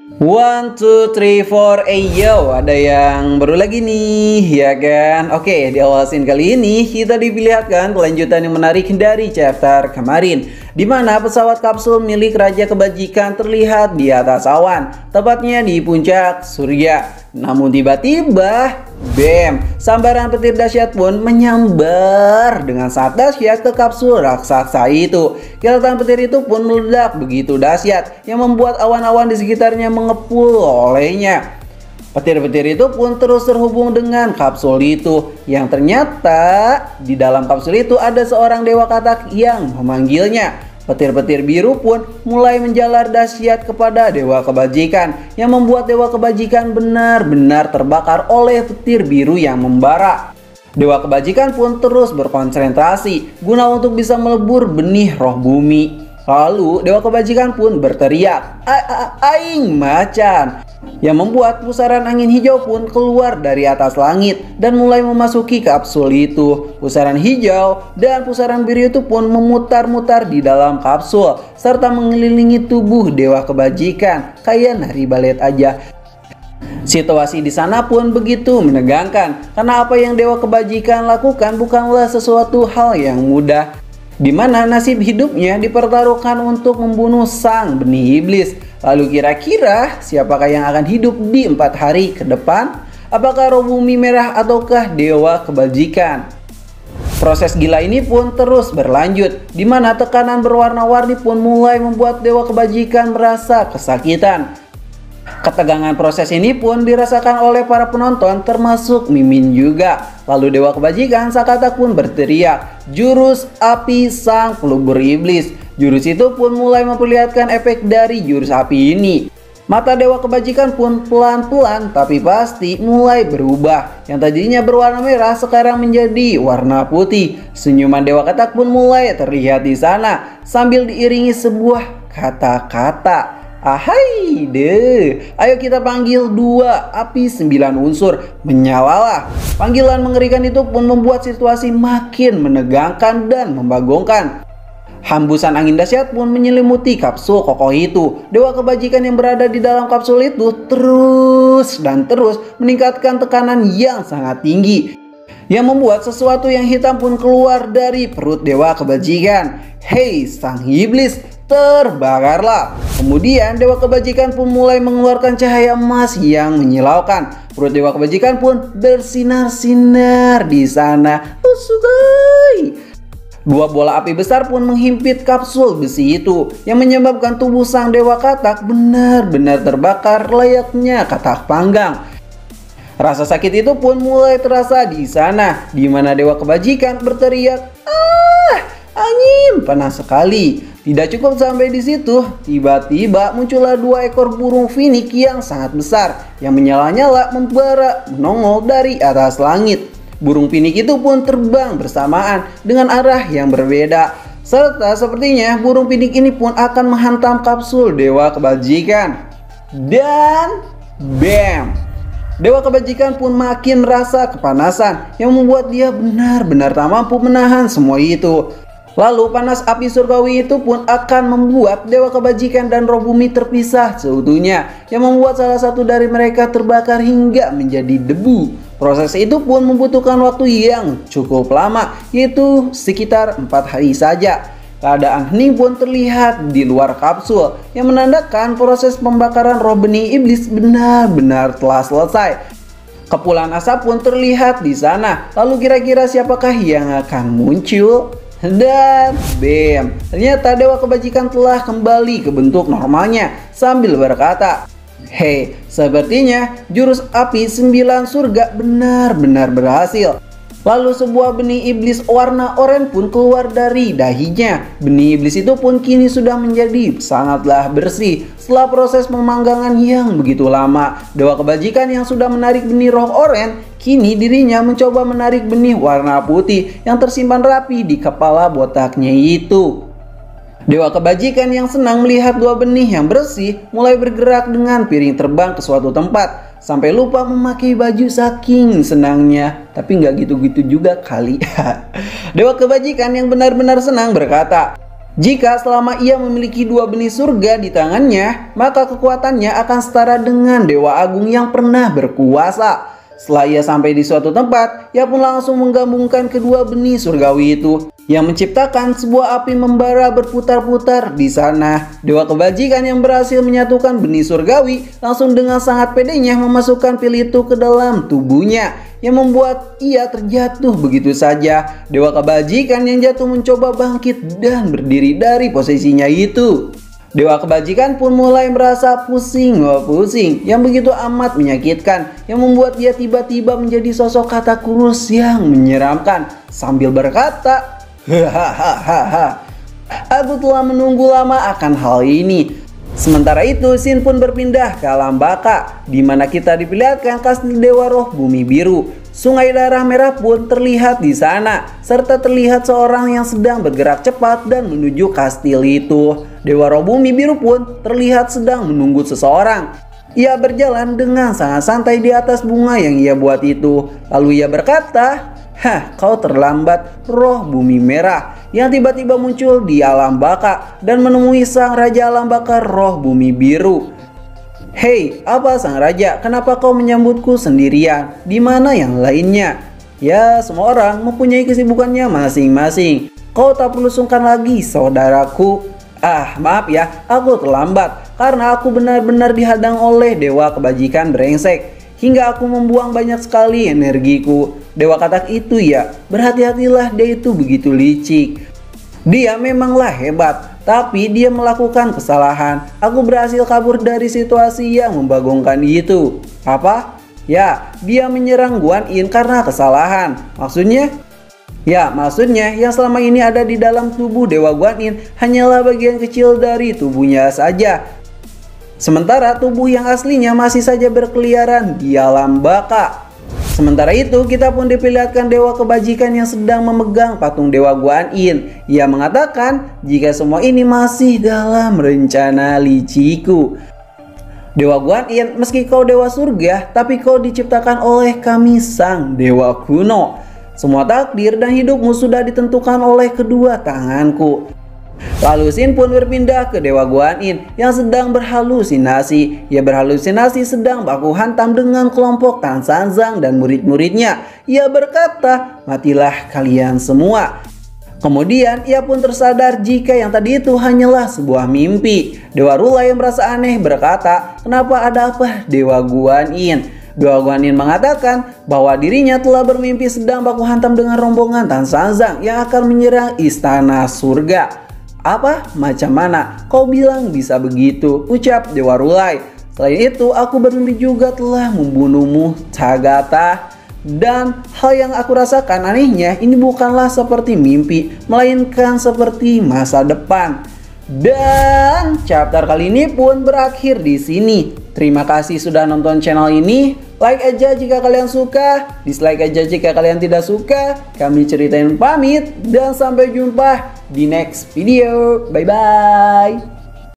One, two, three, four, yo, ada yang baru lagi nih, ya kan? Oke, di awal scene kali ini kita diperlihatkan kelanjutan yang menarik dari chapter kemarin, di mana pesawat kapsul milik Raja Kebajikan terlihat di atas awan, tepatnya di puncak surya. Namun tiba-tiba, bam, sambaran petir dahsyat pun menyambar dengan sangat dahsyat ke kapsul raksasa itu. Kilatan petir itu pun meledak begitu dahsyat yang membuat awan-awan di sekitarnya mengepul olehnya. Petir-petir itu pun terus terhubung dengan kapsul itu, yang ternyata di dalam kapsul itu ada seorang dewa katak yang memanggilnya. Petir-petir biru pun mulai menjalar dahsyat kepada Dewa Kebajikan, yang membuat Dewa Kebajikan benar-benar terbakar oleh petir biru yang membara. Dewa Kebajikan pun terus berkonsentrasi guna untuk bisa melebur benih roh bumi. Lalu Dewa Kebajikan pun berteriak, "Aing macan!" yang membuat pusaran angin hijau pun keluar dari atas langit dan mulai memasuki kapsul itu. Pusaran hijau dan pusaran biru itu pun memutar-mutar di dalam kapsul serta mengelilingi tubuh Dewa Kebajikan kayak nari balet aja. Situasi di sana pun begitu menegangkan karena apa yang Dewa Kebajikan lakukan bukanlah sesuatu hal yang mudah, di mana nasib hidupnya dipertaruhkan untuk membunuh sang benih iblis. Lalu kira-kira siapakah yang akan hidup di 4 hari ke depan? Apakah roh bumi merah ataukah Dewa Kebajikan? Proses gila ini pun terus berlanjut, di mana tekanan berwarna-warni pun mulai membuat Dewa Kebajikan merasa kesakitan. Ketegangan proses ini pun dirasakan oleh para penonton termasuk Mimin juga. Lalu Dewa Kebajikan Sakata pun berteriak, "Jurus api sang pelubur iblis." Jurus itu pun mulai memperlihatkan efek dari jurus api ini. Mata Dewa Kebajikan pun pelan-pelan tapi pasti mulai berubah. Yang tadinya berwarna merah sekarang menjadi warna putih. Senyuman Dewa Katak pun mulai terlihat di sana sambil diiringi sebuah kata-kata. "Ahai deh, ayo kita panggil 2 api 9 unsur, menyalalah." Panggilan mengerikan itu pun membuat situasi makin menegangkan dan membagongkan. Hembusan angin dahsyat pun menyelimuti kapsul kokoh itu. Dewa Kebajikan yang berada di dalam kapsul itu terus meningkatkan tekanan yang sangat tinggi, yang membuat sesuatu yang hitam pun keluar dari perut Dewa Kebajikan. Hei sang iblis, terbakarlah. Kemudian Dewa Kebajikan pun mulai mengeluarkan cahaya emas yang menyilaukan. Perut Dewa Kebajikan pun bersinar-sinar di sana. Usugai. 2 bola api besar pun menghimpit kapsul besi itu, yang menyebabkan tubuh sang Dewa Katak benar-benar terbakar layaknya katak panggang. Rasa sakit itu pun mulai terasa di sana, di mana Dewa Kebajikan berteriak, angin panas sekali." Tidak cukup sampai di situ, tiba-tiba muncullah 2 ekor burung finik yang sangat besar, yang menyala-nyala membara menongol dari atas langit. Burung finik itu pun terbang bersamaan dengan arah yang berbeda, serta sepertinya burung finik ini pun akan menghantam kapsul Dewa Kebajikan. Dan bam! Dewa Kebajikan pun makin rasa kepanasan yang membuat dia benar-benar tak mampu menahan semua itu. Lalu panas api surgawi itu pun akan membuat Dewa Kebajikan dan roh bumi terpisah seutuhnya, yang membuat salah satu dari mereka terbakar hingga menjadi debu. Proses itu pun membutuhkan waktu yang cukup lama, yaitu sekitar 4 hari saja. Keadaan hening pun terlihat di luar kapsul, yang menandakan proses pembakaran roh benih iblis benar-benar telah selesai. Kepulan asap pun terlihat di sana. Lalu kira-kira siapakah yang akan muncul? Dan bam, ternyata Dewa Kebajikan telah kembali ke bentuk normalnya sambil berkata, "Hei, sepertinya jurus api 9 surga benar-benar berhasil." Lalu sebuah benih iblis warna oranye pun keluar dari dahinya. Benih iblis itu pun kini sudah menjadi sangatlah bersih setelah proses pemanggangan yang begitu lama. Dewa Kebajikan yang sudah menarik benih roh oranye, kini dirinya mencoba menarik benih warna putih yang tersimpan rapi di kepala botaknya itu. Dewa Kebajikan yang senang melihat 2 benih yang bersih mulai bergerak dengan piring terbang ke suatu tempat, sampai lupa memakai baju saking senangnya. Tapi nggak gitu-gitu juga kali. Dewa Kebajikan yang benar-benar senang berkata, Jika selama ia memiliki 2 benih surga di tangannya, maka kekuatannya akan setara dengan Dewa Agung yang pernah berkuasa. Setelah ia sampai di suatu tempat, ia pun langsung menggabungkan kedua benih surgawi itu, yang menciptakan sebuah api membara berputar-putar di sana. Dewa kebajikan yang berhasil menyatukan benih surgawi langsung dengan sangat pedenya memasukkan pil itu ke dalam tubuhnya, yang membuat ia terjatuh begitu saja. Dewa kebajikan yang jatuh mencoba bangkit dan berdiri dari posisinya itu. Dewa kebajikan pun mulai merasa pusing yang begitu amat menyakitkan, yang membuat dia tiba-tiba menjadi sosok kata kurus yang menyeramkan sambil berkata, "Hahaha, aku telah menunggu lama akan hal ini." Sementara itu, Shin pun berpindah ke alam baka, di mana kita diperlihatkan kastil Dewa Roh Bumi Biru. Sungai darah merah pun terlihat di sana, serta terlihat seorang yang sedang bergerak cepat dan menuju kastil itu. Dewa Roh Bumi Biru pun terlihat sedang menunggu seseorang. Ia berjalan dengan sangat santai di atas bunga yang ia buat itu. Lalu ia berkata, "Hah, kau terlambat, Roh Bumi Merah," yang tiba-tiba muncul di alam baka dan menemui sang Raja Alam Baka Roh Bumi Biru. "Hei, apa sang raja? Kenapa kau menyambutku sendirian? Di mana yang lainnya?" "Ya, semua orang mempunyai kesibukannya masing-masing. Kau tak perlu sungkan lagi, saudaraku." "Ah, maaf ya, aku terlambat karena aku benar-benar dihadang oleh Dewa Kebajikan brengsek, hingga aku membuang banyak sekali energiku." Dewa katak itu ya, berhati-hatilah, dia itu begitu licik. Dia memanglah hebat, tapi dia melakukan kesalahan. Aku berhasil kabur dari situasi yang membagongkan itu. Apa? Ya, dia menyerang Guan Yin karena kesalahan. Maksudnya? Ya, maksudnya yang selama ini ada di dalam tubuh Dewa Guan Yin hanyalah bagian kecil dari tubuhnya saja. Sementara tubuh yang aslinya masih saja berkeliaran di alam baka. Sementara itu, kita pun diperlihatkan Dewa Kebajikan yang sedang memegang patung Dewa Guan Yin. Ia mengatakan, "Jika semua ini masih dalam rencana liciku. Dewa Guan Yin, meski kau Dewa Surga, tapi kau diciptakan oleh kami sang Dewa kuno. Semua takdir dan hidupmu sudah ditentukan oleh kedua tanganku." Lalu Shin pun berpindah ke Dewa Guan Yin yang sedang berhalusinasi. Ia berhalusinasi sedang baku hantam dengan kelompok Tan Sanzang dan murid-muridnya. Ia berkata, "Matilah kalian semua." Kemudian ia pun tersadar jika yang tadi itu hanyalah sebuah mimpi. Dewa Rula yang merasa aneh berkata, "Kenapa, ada apa Dewa Guan Yin?" Dewa Guan Yin mengatakan bahwa dirinya telah bermimpi sedang baku hantam dengan rombongan Tan Sanzang yang akan menyerang istana surga. "Apa? Macam mana? Kau bilang bisa begitu?" ucap Dewa Rulai. "Selain itu, aku bermimpi juga telah membunuhmu, Tagata. Dan hal yang aku rasakan anehnya, ini bukanlah seperti mimpi, melainkan seperti masa depan." Dan chapter kali ini pun berakhir di sini. Terima kasih sudah nonton channel ini. Like aja jika kalian suka, dislike aja jika kalian tidak suka. Kami ceritain pamit dan sampai jumpa di next video. Bye bye.